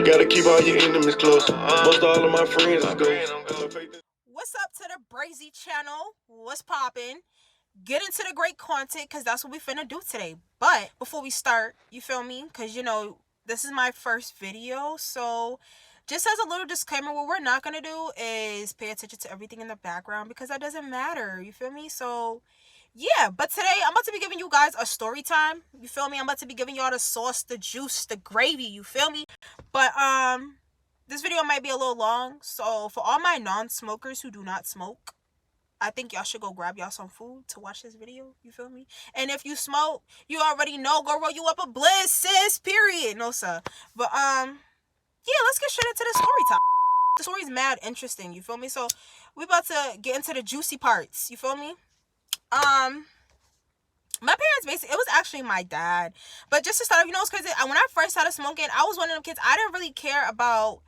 Gotta keep all your enemies close. Most all of my friends is ghosts. What's up to the Brazy channel? What's poppin'? Get into the great content, because that's what we finna do today. But before we start, you feel me? Because, you know, this is my first video. So just as a little disclaimer, what we're not going to do is pay attention to everything in the background, because that doesn't matter. You feel me? So yeah, but today I'm about to be giving you guys a story time. You feel me? I'm about to be giving y'all the sauce, the juice, the gravy. You feel me? But this video might be a little long, so for all my non-smokers who do not smoke, I think y'all should go grab y'all some food to watch this video. You feel me? And if you smoke, you already know, go roll you up a bliss, sis, period. No, sir. But yeah, let's get straight into the story time. The story's mad interesting, you feel me? So we about to get into the juicy parts, you feel me? My parents basically, it was actually my dad. But just to start off, you know what's crazy? When I first started smoking, I was one of them kids, I didn't really care about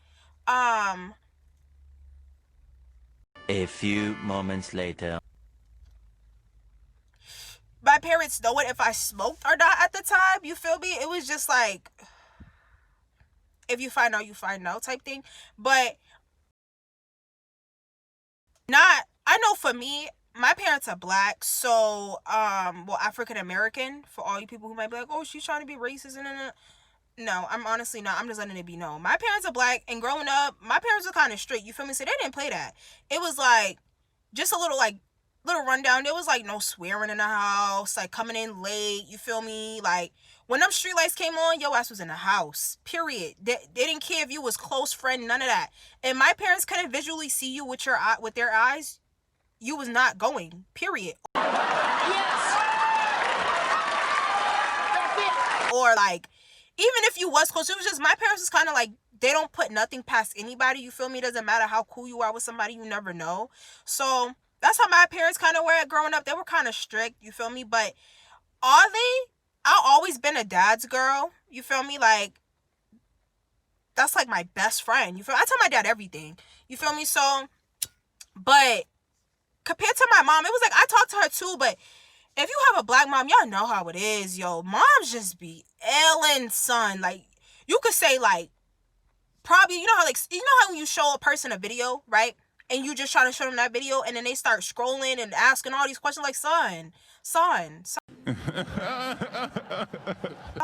A few moments later. my parents knowing if I smoked or not at the time. You feel me? It was just like, if you find out, you find out type thing. But not, I know for me, my parents are black, so well, African American, for all you people who might be like, oh, she's trying to be racist and no, I'm honestly not. I'm just letting it be known. My parents are black, and growing up, my parents were kind of strict. You feel me? So they didn't play that. It was like just a little rundown. There was like no swearing in the house, like coming in late. You feel me? Like when them street lights came on, your ass was in the house. Period. They didn't care if you was close friend, none of that. And my parents couldn't visually see you with their eyes. You was not going. Period. Yes. Or like, even if you was close, it was just my parents was kind of like, they don't put nothing past anybody. You feel me? It doesn't matter how cool you are with somebody, you never know. So that's how my parents kind of were growing up. They were kind of strict, you feel me? But I've always been a dad's girl. You feel me? Like, that's like my best friend. You feel? I tell my dad everything. You feel me? So, but compared to my mom, it was like, I talked to her too, but if you have a black mom, y'all know how it is, yo. Moms just be ailing, son. Like, you could say, like, probably, you know how when you show a person a video, right? And you just try to show them that video, and then they start scrolling and asking all these questions, like, son.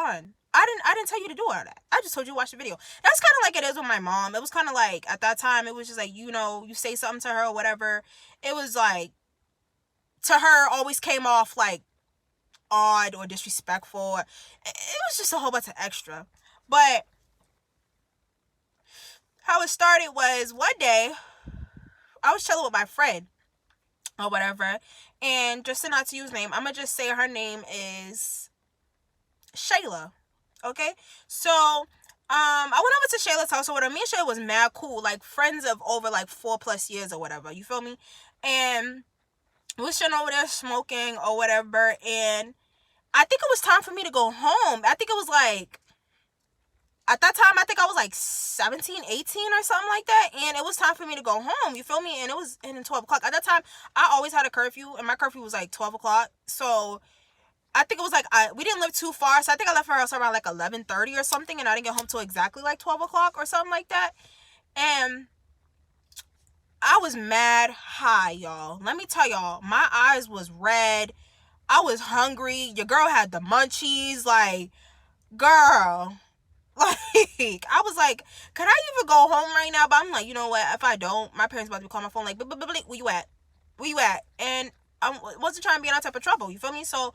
I didn't tell you to do all that. I just told you to watch the video. That's kind of like it is with my mom. It was kind of like, at that time, it was just like, you know, you say something to her or whatever. It was like, to her, always came off like odd or disrespectful. It was just a whole bunch of extra. But how it started was, one day I was chilling with my friend or whatever, and just to not to use name, I'm gonna just say her name is Shayla. Okay, so I went over to Shayla's house or whatever. Me and Shayla was mad cool, like friends of over like 4+ years or whatever. You feel me? And we was sitting over there smoking or whatever, and I think it was time for me to go home. I think it was like, at that time, I think I was like 17, 18 or something like that, and it was time for me to go home, you feel me? And it was in 12 o'clock. At that time, I always had a curfew, and my curfew was like 12 o'clock, so I think it was like, we didn't live too far, so I think I left her house around like 11:30 or something, and I didn't get home till exactly like 12 o'clock or something like that, and I was mad high, y'all. Let me tell y'all, my eyes was red. I was hungry. Your girl had the munchies. Like, girl, like, I was like, can I even go home right now? But I'm like, you know what? If I don't, my parents about to be calling my phone like, where you at? Where you at? And I wasn't trying to be in that type of trouble. You feel me? So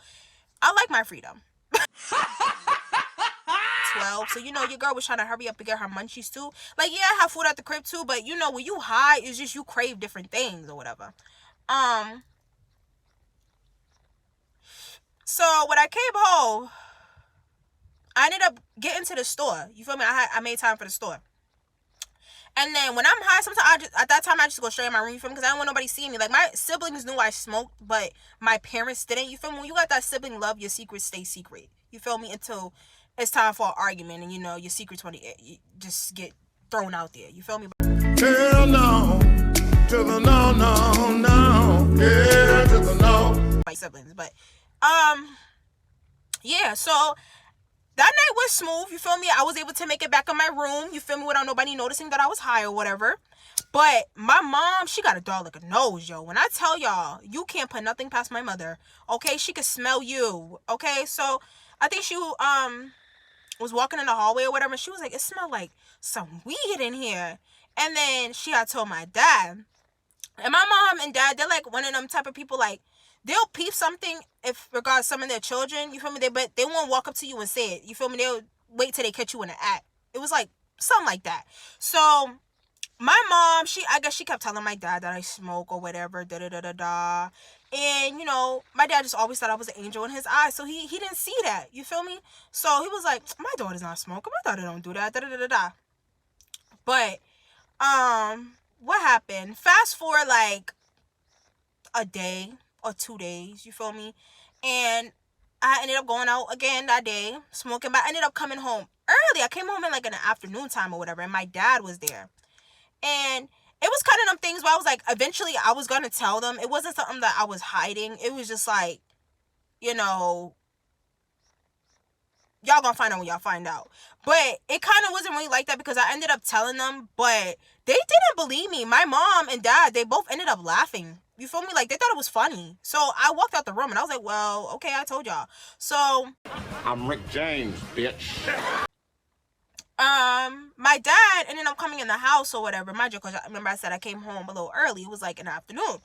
I like my freedom. 12, so you know your girl was trying to hurry up and get her munchies too. Like, yeah, I have food at the crib too, but you know, when you high, it's just you crave different things or whatever. So when I came home, I ended up getting to the store. You feel me? I made time for the store. And then when I'm high, sometimes at that time I just go straight in my room, you feel me? Because I don't want nobody seeing me. Like, my siblings knew I smoked, but my parents didn't. You feel me? When you got that sibling love, your secrets stay secret. You feel me? Until it's time for an argument, and you know your secrets you just get thrown out there. You feel me? Hell no, to the no, no, no, yeah, to the no. My siblings, but yeah. So That night was smooth, you feel me? I was able to make it back in my room, you feel me, without nobody noticing that I was high or whatever. But my mom, she got a dog like a nose, yo. When I tell y'all, you can't put nothing past my mother, okay? She could smell you, okay? So I think she was walking in the hallway or whatever, and she was like, it smelled like some weed in here. And then she had told my dad. And my mom and dad, they're like one of them type of people, like, they'll peep something if regards some of their children, you feel me? But they won't walk up to you and say it, you feel me? They'll wait till they catch you in the act. It was like something like that. So my mom, I guess she kept telling my dad that I smoke or whatever, da-da-da-da-da. And, you know, my dad just always thought I was an angel in his eyes, so he didn't see that, you feel me? So he was like, my daughter's not smoking, my daughter don't do that, da-da-da-da-da. But, what happened? Fast forward, like, a day or 2 days, you feel me? And I ended up going out again that day, smoking, but I ended up coming home early. I came home in, like, in the afternoon time or whatever, and my dad was there. And it was kind of them things where I was like, eventually I was going to tell them. It wasn't something that I was hiding. It was just like, you know, y'all gonna find out when y'all find out. But it kind of wasn't really like that because I ended up telling them, but they didn't believe me. My mom and dad, they both ended up laughing. You feel me? Like, they thought it was funny. So I walked out the room and I was like, well, okay, I told y'all. So I'm Rick James, bitch. my dad ended up coming in the house or whatever. Mind you, because I remember I said I came home a little early. It was like in the afternoon. And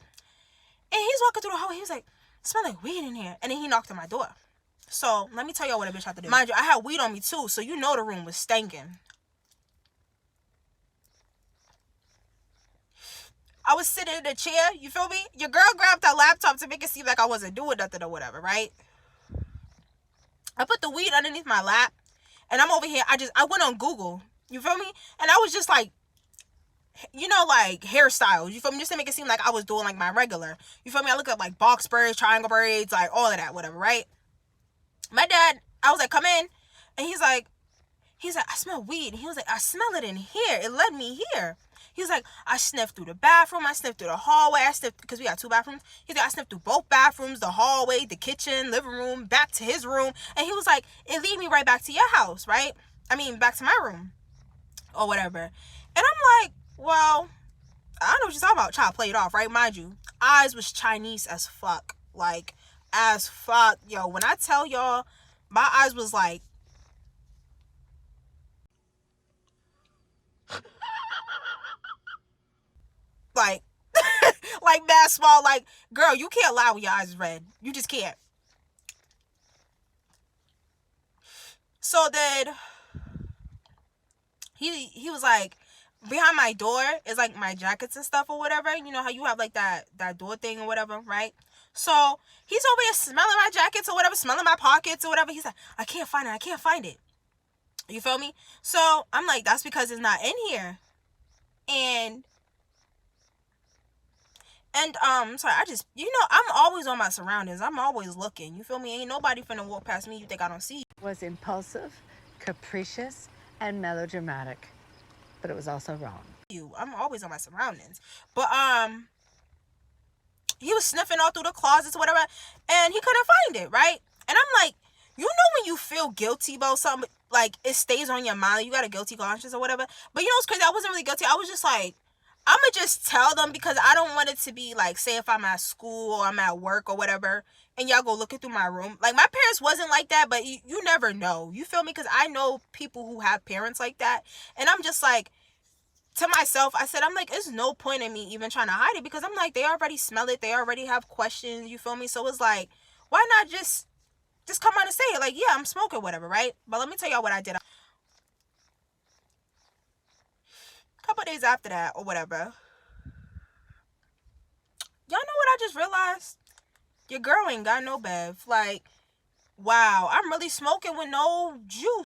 he's walking through the hallway. He was like, it smells like weed in here. And then he knocked on my door. So let me tell y'all what a bitch had to do. Mind you, I had weed on me too, so you know the room was stinking. I was sitting in a chair, you feel me? Your girl grabbed her laptop to make it seem like I wasn't doing nothing or whatever, right? I put the weed underneath my lap, and I'm over here. I went on Google, you feel me? And I was just like, you know, like hairstyles, you feel me? Just to make it seem like I was doing like my regular, you feel me? I look up like box braids, triangle braids, like all of that, whatever, right? My dad, I was like, come in. And he's like, I smell weed. And he was like, I smell it in here. It led me here. He was like, I sniffed through the bathroom. I sniffed through the hallway. I sniffed, because we got 2 bathrooms. He's like, I sniffed through both bathrooms, the hallway, the kitchen, living room, back to his room. And he was like, it lead me right back to your house, right? I mean, back to my room or whatever. And I'm like, well, I know what you're talking about. Try to play it off, right? Mind you, eyes was Chinese as fuck. Like, as fuck. Yo, when I tell y'all, my eyes was like, like, like that small. Like, girl, you can't lie when your eyes is red. You just can't. So then he was like, behind my door is like my jackets and stuff or whatever. You know how you have like that door thing or whatever, right? So he's over here smelling my jackets or whatever, smelling my pockets or whatever. He's like, I can't find it. You feel me? So I'm like, that's because it's not in here. And sorry, I'm always on my surroundings. I'm always looking. You feel me? Ain't nobody finna walk past me. You think I don't see you? Was impulsive, capricious, and melodramatic, but it was also wrong. I'm always on my surroundings. But he was sniffing all through the closets or whatever, and he couldn't find it, right? And I'm like, you know when you feel guilty about something, like it stays on your mind, you got a guilty conscience or whatever. But you know what's crazy? I wasn't really guilty. I was just like, I'ma just tell them because I don't want it to be like, say if I'm at school or I'm at work or whatever, and y'all go looking through my room. Like, my parents wasn't like that, but you never know. You feel me? Because I know people who have parents like that. And I'm just like, to myself, I said, I'm like, there's no point in me even trying to hide it because I'm like, they already smell it. They already have questions. You feel me? So it's like, why not just come on and say it? Like, yeah, I'm smoking, whatever, right? But let me tell y'all what I did. A couple days after that or whatever, y'all know what I just realized? Your girl ain't got no bev. Like, wow, I'm really smoking with no juice.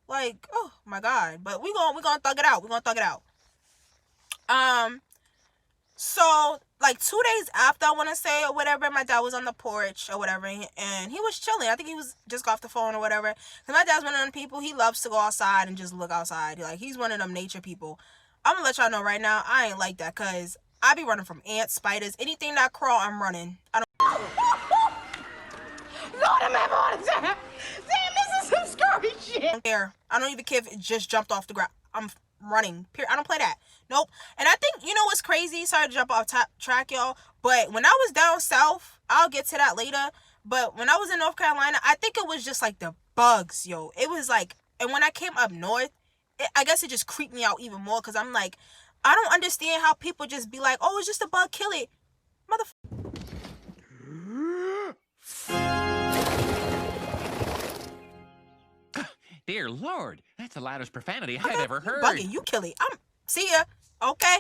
Like, oh my God. But we gonna thug it out. So like 2 days after, I want to say, or whatever, my dad was on the porch or whatever, and he was chilling. I think he was just got off the phone or whatever. Cause my dad's one of them people, he loves to go outside and just look outside. Like, he's one of them nature people. I'm gonna let y'all know right now, I ain't like that, cause I be running from ants, spiders, anything that crawl, I'm running. I don't. Lord, I'm having a heart attack. Damn, this is some scary shit. I don't care. I don't even care if it just jumped off the ground. I'm running. I don't play that. Nope. And I think, you know what's crazy? Sorry to jump off track, y'all. But when I was down south, I'll get to that later. But when I was in North Carolina, I think it was just like the bugs, yo. It was like, and when I came up north, I guess it just creeped me out even more. Because I'm like, I don't understand how people just be like, oh, it's just a bug, kill it. Dear Lord, that's the loudest profanity I've ever heard. Bugging, you kill it. See ya. Okay.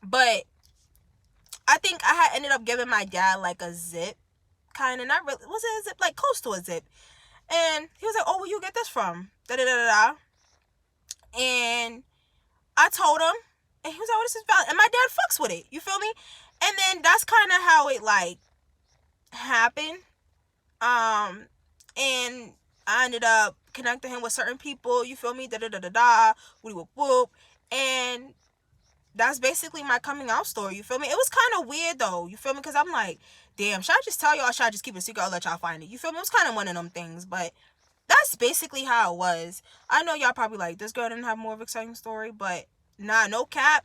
But I think I had ended up giving my dad like a zip, kind of, not really, was it a zip, like close to a zip, and he was like, oh, where you get this from, da da da da, and I told him, and he was like, oh, this is valid, and my dad fucks with it, you feel me? And then that's kind of how it like happened. And I ended up connecting him with certain people, you feel me, da da da da da, whoop whoop whoop, and that's basically my coming out story, you feel me? It was kind of weird though, you feel me? Because I'm like, damn, should I just tell y'all or should I just keep it secret? I'll let y'all find it, you feel me? It was kind of one of them things, but that's basically how it was. I know y'all probably like, this girl didn't have more of an exciting story, but nah, no cap.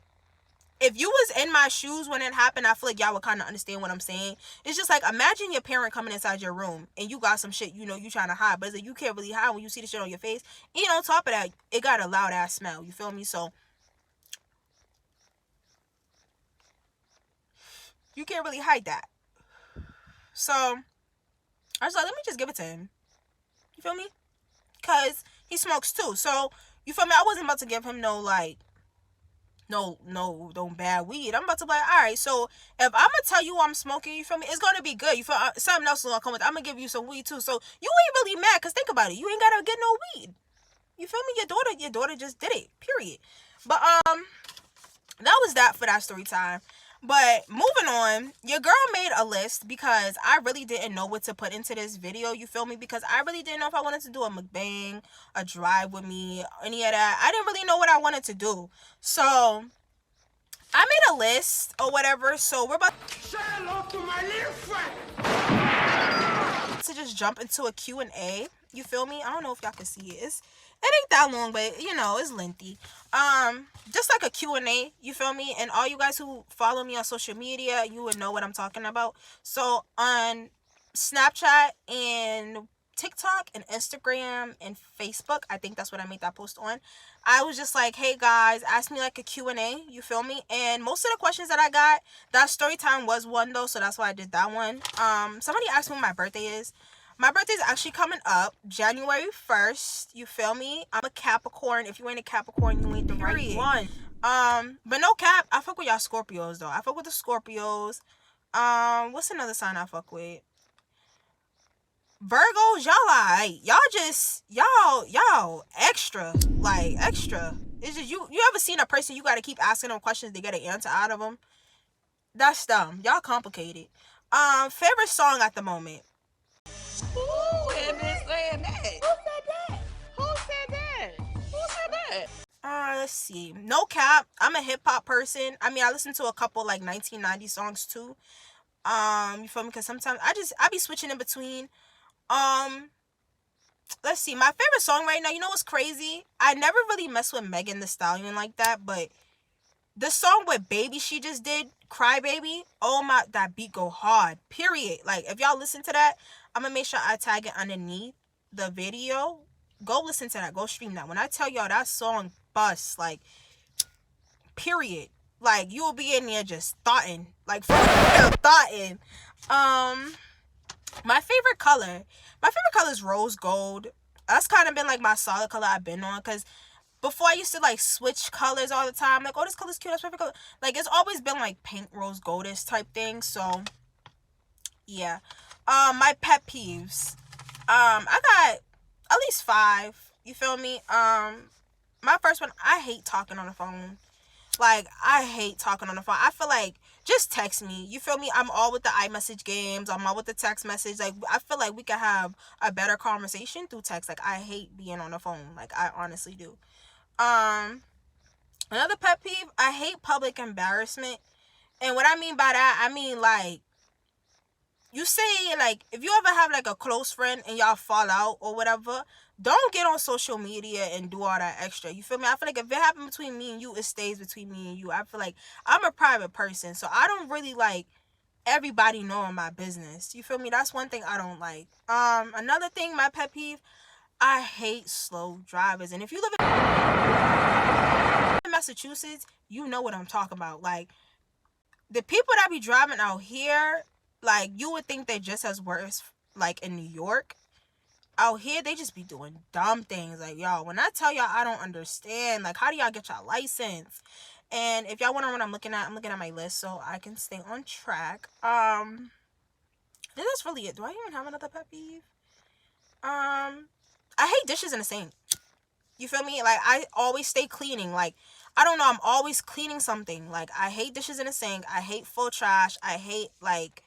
If you was in my shoes when it happened, I feel like y'all would kind of understand what I'm saying. It's just like, imagine your parent coming inside your room and you got some shit, you know, you trying to hide, but it's like you can't really hide when you see the shit on your face. And on top of that, it got a loud ass smell, you feel me? So you can't really hide that. So I was like, let me just give it to him. You feel me? Because he smokes too. So, you feel me? I wasn't about to give him no, like, no bad weed. I'm about to be like, all right, so if I'm going to tell you I'm smoking, you feel me? It's going to be good. You feel something else is going to come with it. I'm going to give you some weed too. So, you ain't really mad because think about it. You ain't got to get no weed. You feel me? Your daughter just did it. Period. But, that was that for that story time. But moving on, your girl made a list because I really didn't know what to put into this video, you feel me? Because I really didn't know if I wanted to do a mukbang, a drive with me, any of that. I didn't really know what I wanted to do. So I made a list or whatever. So we're about Say hello to my little friend. to just jump into a Q&A. You feel me? I don't know if y'all can see it. It ain't that long, but you know, it's lengthy. Just like a Q&A, you feel me? And all you guys who follow me on social media, you would know what I'm talking about. So on Snapchat and TikTok and Instagram and Facebook, I think that's what I made that post on. I was just like, hey guys, ask me like a Q&A, you feel me? And most of the questions that I got, that story time was one though, so that's why I did that one. Somebody asked me when my birthday is. My birthday's actually coming up January 1st. You feel me? I'm a Capricorn. If you ain't a Capricorn, you ain't the right one. But no cap, I fuck with y'all Scorpios though. I fuck with the Scorpios. What's another sign I fuck with? Virgos, y'all alright. Y'all extra. Like extra. It's just you ever seen a person you gotta keep asking them questions to get an answer out of them? That's dumb. Y'all complicated. Favorite song at the moment. Who had been saying that? Who said that? Who said that? Who said that? Let's see. No cap. I'm a hip hop person. I mean, I listen to a couple like 1990 songs too. You feel me? Because sometimes I be switching in between. Let's see. My favorite song right now. You know what's crazy? I never really mess with Megan Thee Stallion like that, but the song with Baby she just did, Cry Baby. Oh my, that beat go hard. Period. Like if y'all listen to that, I'm gonna make sure I tag it underneath the video. Go listen to that. Go stream that. When I tell y'all that song busts, like, period. Like, you will be in there just thoughting. Like, for real, thoughting. My favorite color is rose gold. That's kind of been, like, my solid color I've been on. Because before I used to, like, switch colors all the time. Like, oh, this color's cute. That's my favorite color. Like, it's always been, like, pink, rose, goldish type thing. So, yeah. My pet peeves. I got at least 5. You feel me? My first one, I hate talking on the phone. Like, I hate talking on the phone. I feel like, just text me. You feel me? I'm all with the iMessage games. I'm all with the text message. Like, I feel like we could have a better conversation through text. Like, I hate being on the phone. Like, I honestly do. Another pet peeve, I hate public embarrassment. And what I mean by that, I mean, like, you say, like, if you ever have, like, a close friend and y'all fall out or whatever, don't get on social media and do all that extra. You feel me? I feel like if it happened between me and you, it stays between me and you. I feel like I'm a private person, so I don't really like everybody knowing my business. You feel me? That's one thing I don't like. Another thing, my pet peeve, I hate slow drivers. And if you live in Massachusetts, you know what I'm talking about. Like, the people that be driving out here, like, you would think they're just as worse, like, in New York. Out here, they just be doing dumb things. Like, y'all, when I tell y'all I don't understand, like, how do y'all get y'all license? And if y'all wonder what I'm looking at my list so I can stay on track. That's really it. Do I even have another pet peeve? I hate dishes in the sink. You feel me? Like, I always stay cleaning. Like, I don't know, I'm always cleaning something. Like, I hate dishes in the sink. I hate full trash. I hate, like,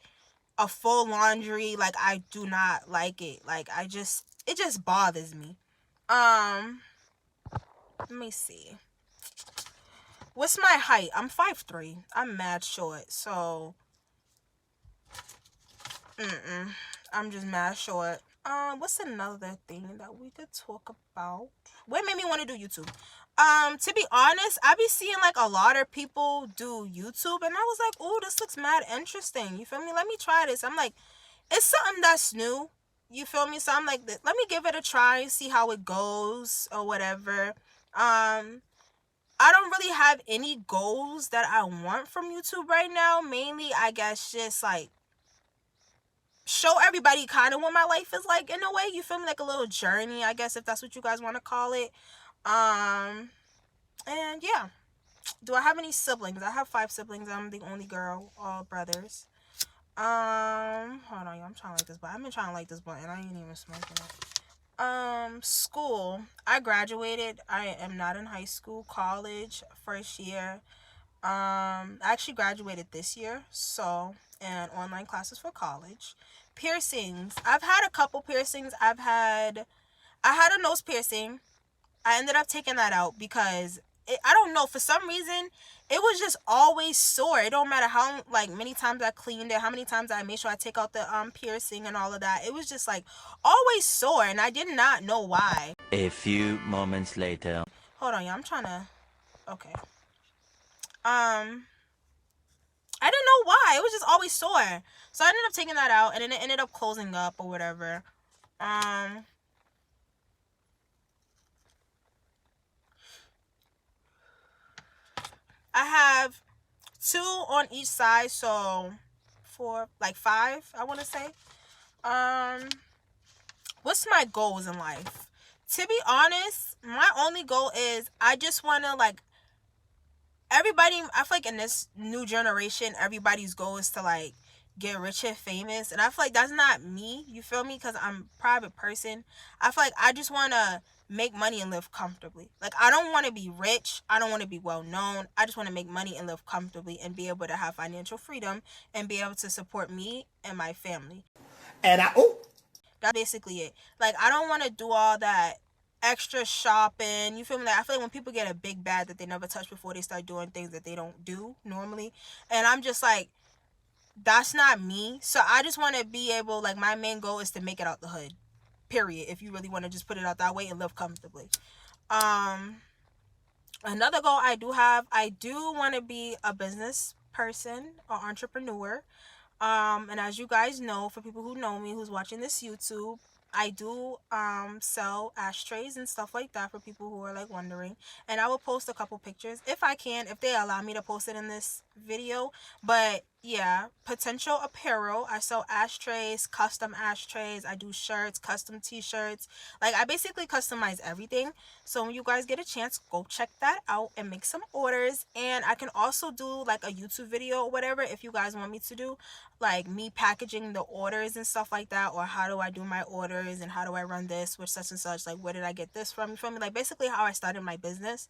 a full laundry. Like, I do not like it. Like, it just bothers me. Let me see. What's my height? I'm 5'3". I'm mad short. So, I'm just mad short. What's another thing that we could talk about? What made me want to do YouTube? To be honest, I be seeing, like, a lot of people do YouTube, and I was like, oh, this looks mad interesting. You feel me? Let me try this. I'm like, it's something that's new. You feel me? So I'm like, let me give it a try and see how it goes or whatever. I don't really have any goals that I want from YouTube right now. Mainly, I guess, just, like, show everybody kind of what my life is like in a way. You feel me? Like a little journey, I guess, if that's what you guys want to call it. And yeah. Do I have any siblings? I have 5 siblings. I'm the only girl. All brothers. Hold on, y'all. I'm trying to light this button. I've been trying to light this button. I ain't even smoking it. School. I graduated. I am not in high school. College, first year. I actually graduated this year. So, and online classes for college. Piercings. I've had a couple piercings. I had a nose piercing. I ended up taking that out because I don't know, for some reason it was just always sore. It don't matter how, like, many times I cleaned it, how many times I made sure I take out the piercing and all of that. It was just, like, always sore, and I did not know why. A few moments later. Hold on, y'all. I'm trying to. Okay. I didn't know why. It was just always sore. So I ended up taking that out, and then it ended up closing up or whatever. I have 2 on each side, so 4, like 5, I want to say. What's my goals in life? To be honest, my only goal is I just want to, like, everybody, I feel like in this new generation, everybody's goal is to, like, get rich and famous, and I feel like that's not me. You feel me? Because I'm a private person. I feel like I just want to make money and live comfortably. Like, I don't want to be rich. I don't want to be well known. I just want to make money and live comfortably and be able to have financial freedom and be able to support me and my family. And That's basically it. Like, I don't want to do all that extra shopping. You feel me? Like, I feel like when people get a big bag that they never touched before, they start doing things that they don't do normally. And I'm just like, that's not me. So I just want to be able, like, my main goal is to make it out the hood. Period. If you really want to just put it out that way and live comfortably. Another goal I do have, I do want to be a business person or entrepreneur. And as you guys know, for people who know me, who's watching this YouTube, I do sell ashtrays and stuff like that for people who are, like, wondering. And I will post a couple pictures if I can, if they allow me to post it in this video. But yeah, potential apparel. I sell ashtrays, custom ashtrays. I do shirts, custom t-shirts. Like, I basically customize everything. So when you guys get a chance, go check that out and make some orders. And I can also do, like, a YouTube video or whatever if you guys want me to do, like, me packaging the orders and stuff like that, or how do I do my orders and how do I run this with such and such, like, where did I get this from? You feel me? Like, basically how I started my business.